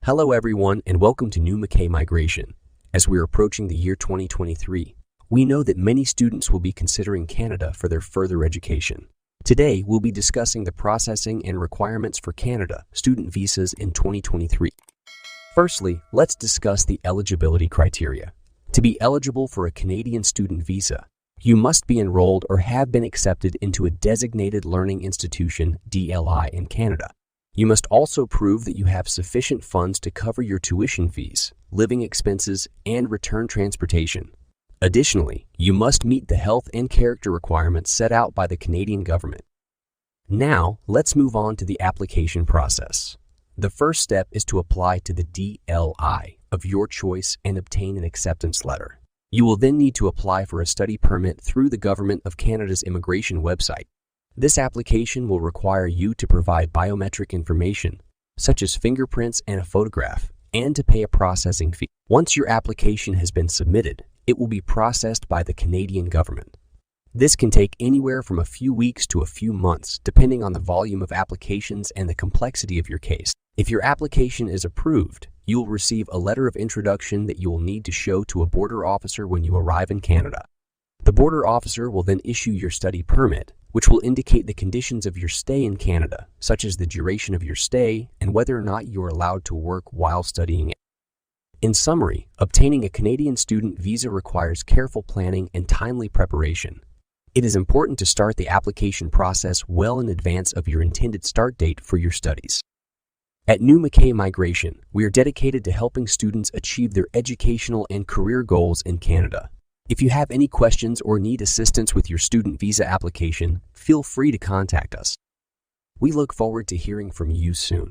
Hello everyone and welcome to New McKay Migration. As we're approaching the year 2023, we know that many students will be considering Canada for their further education. Today, we'll be discussing the processing and requirements for Canada student visas in 2023. Firstly, let's discuss the eligibility criteria. To be eligible for a Canadian student visa, you must be enrolled or have been accepted into a designated learning institution (DLI) in Canada. You must also prove that you have sufficient funds to cover your tuition fees, living expenses, and return transportation. Additionally, you must meet the health and character requirements set out by the Canadian government. Now, let's move on to the application process. The first step is to apply to the DLI of your choice and obtain an acceptance letter. You will then need to apply for a study permit through the Government of Canada's immigration website. This application will require you to provide biometric information, such as fingerprints and a photograph, and to pay a processing fee. Once your application has been submitted, it will be processed by the Canadian government. This can take anywhere from a few weeks to a few months, depending on the volume of applications and the complexity of your case. If your application is approved, you will receive a letter of introduction that you will need to show to a border officer when you arrive in Canada. The border officer will then issue your study permit, which will indicate the conditions of your stay in Canada, such as the duration of your stay and whether or not you are allowed to work while studying. In summary, obtaining a Canadian student visa requires careful planning and timely preparation. It is important to start the application process well in advance of your intended start date for your studies. At New McKay Migration, we are dedicated to helping students achieve their educational and career goals in Canada. If you have any questions or need assistance with your student visa application, feel free to contact us. We look forward to hearing from you soon.